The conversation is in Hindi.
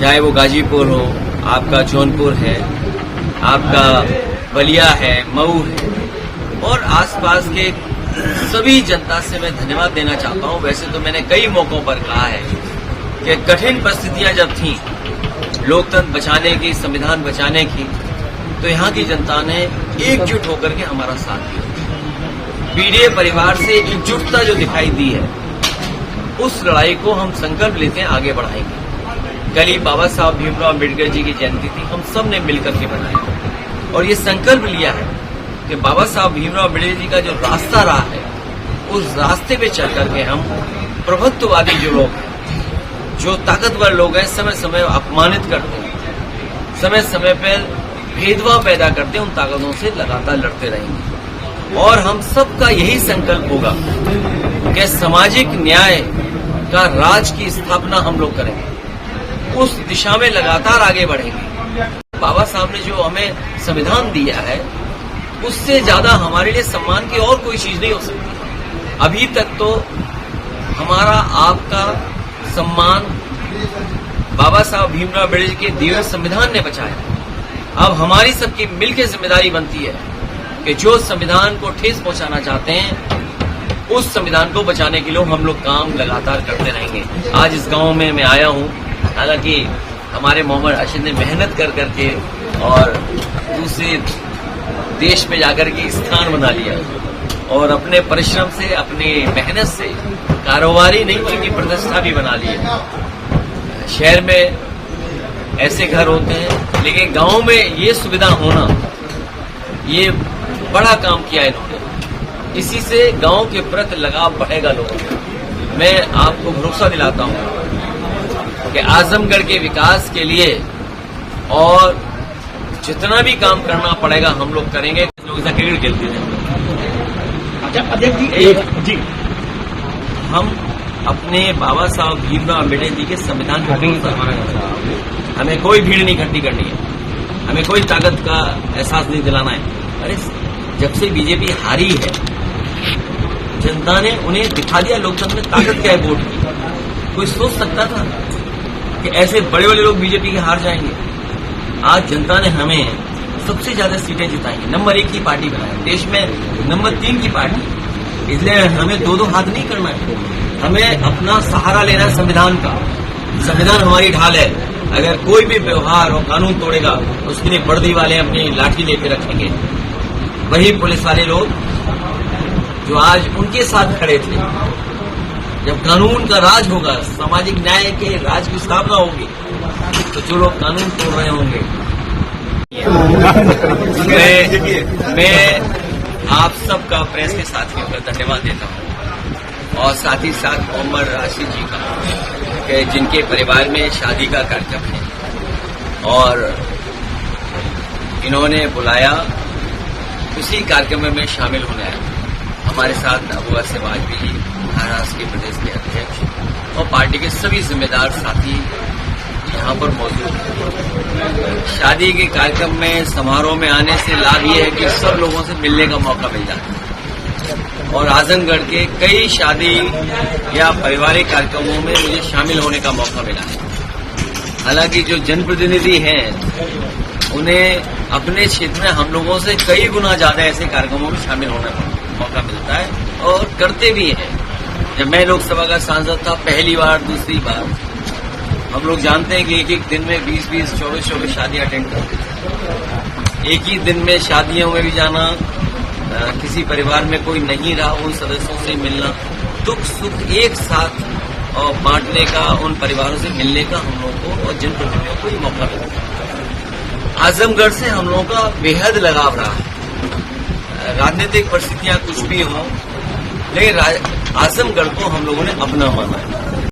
चाहे वो गाजीपुर हो, आपका जौनपुर है, आपका बलिया है, मऊ है और आसपास के सभी जनता से मैं धन्यवाद देना चाहता हूं। वैसे तो मैंने कई मौकों पर कहा है कि कठिन परिस्थितियां जब थीं लोकतंत्र बचाने की, संविधान बचाने की, तो यहाँ की जनता ने एकजुट होकर के हमारा साथ दिया। पीडीए परिवार से एकजुटता जो दिखाई दी है, उस लड़ाई को हम संकल्प लेते हैं आगे बढ़ाएंगे। कल ही बाबा साहब भीमराव अम्बेडकर जी की जयंती थी, हम सब ने मिलकर के बनाया और ये संकल्प लिया है कि बाबा साहब भीमराव अम्बेडकर जी का जो रास्ता रहा है, उस रास्ते पे चल करके हम प्रभुत्ववादी जो लोग हैं, जो ताकतवर लोग हैं, समय समय अपमानित करते हैं, समय समय पर भेदभाव पैदा करते हैं, उन ताकतों से लगातार लड़ते रहेंगे। और हम सबका यही संकल्प होगा कि सामाजिक न्याय का राज की स्थापना हम लोग करेंगे, उस दिशा में लगातार आगे बढ़ेंगे। बाबा साहब ने जो हमें संविधान दिया है, उससे ज्यादा हमारे लिए सम्मान की और कोई चीज नहीं हो सकती। अभी तक तो हमारा आपका सम्मान बाबा साहब भीमराव अम्बेडकर के दिए संविधान ने बचाया। अब हमारी सबकी मिलकर जिम्मेदारी बनती है कि जो संविधान को ठेस पहुंचाना चाहते हैं, उस संविधान को बचाने के लिए हम लोग काम लगातार करते रहेंगे। आज इस गांव में मैं आया हूं, हालांकि हमारे मोहम्मद राशिद ने मेहनत कर करके और दूसरे देश में जाकर के स्थान बना लिया और अपने परिश्रम से, अपनी मेहनत से कारोबारी नहीं बल्कि प्रतिष्ठा भी बना ली है। शहर में ऐसे घर होते हैं, लेकिन गांव में ये सुविधा होना, ये बड़ा काम किया है इन्होंने। इसी से गांव के प्रति लगाव बढ़ेगा लोगों में। मैं आपको भरोसा दिलाता हूं कि आजमगढ़ के विकास के लिए और जितना भी काम करना पड़ेगा हम लोग करेंगे। लोग क्रिकेट खेलते थे। अच्छा अध्यक्ष जी, जी हम अपने बाबा साहब भीमराव अम्बेडकर जी के संविधान को हमें कोई भीड़ नहीं इकट्ठी करनी है, हमें कोई ताकत का एहसास नहीं दिलाना है। अरे जब से बीजेपी हारी है, जनता ने उन्हें दिखा दिया लोकतंत्र में ताकत क्या है वोट की। कोई सोच सकता था कि ऐसे बड़े बड़े लोग बीजेपी के हार जाएंगे? आज जनता ने हमें सबसे ज्यादा सीटें जिताई, नंबर 1 की पार्टी बनाई, देश में नंबर 3 की पार्टी। इसलिए हमें दो हाथ नहीं करना है, हमें अपना सहारा लेना है संविधान का। संविधान हमारी ढाल है। अगर कोई भी व्यवहार और कानून तोड़ेगा, उसके लिए वर्दी वाले अपनी लाठी लेके रखेंगे। वही पुलिस वाले लोग जो आज उनके साथ खड़े थे, जब कानून का राज होगा, सामाजिक न्याय के राज की स्थापना होगी, तो जो लोग कानून तोड़ रहे होंगे, मैं आप सबका प्रेस के साथियों का धन्यवाद देता हूं और साथ ही साथ मोहम्मद राशिद जी का, कि जिनके परिवार में शादी का कार्यक्रम है और इन्होंने बुलाया, उसी कार्यक्रम में मैं शामिल होने आया। हमारे साथ अबू असद वाजपेयी, महाराष्ट्र के प्रदेश के अध्यक्ष और पार्टी के सभी जिम्मेदार साथी यहाँ पर मौजूद हैं। शादी के कार्यक्रम में, समारोह में आने से लाभ ये है कि सब लोगों से मिलने का मौका मिल जाता है और आजमगढ़ के कई शादी या पारिवारिक कार्यक्रमों में मुझे शामिल होने का मौका मिला है। हालांकि जो जनप्रतिनिधि हैं, उन्हें अपने क्षेत्र में हम लोगों से कई गुना ज्यादा ऐसे कार्यक्रमों में शामिल होने का मौका मिलता है और करते भी हैं। जब मैं लोकसभा का सांसद था, पहली बार, दूसरी बार, हम लोग जानते हैं कि एक दिन में 20-20, 24-24 शादियां अटेंड करते थे। एक ही दिन में शादियों में भी जाना, किसी परिवार में कोई नहीं रहा, उन सदस्यों से मिलना, दुख सुख एक साथ और बांटने का, उन परिवारों से मिलने का हम लोगों को और जनप्रतिनिधियों को ही मौका मिलता है। आजमगढ़ से हम लोगों का बेहद लगाव रहा है। राजनीतिक परिस्थितियां कुछ भी हों, लेकिन आजमगढ़ को हम लोगों ने अपना माना है।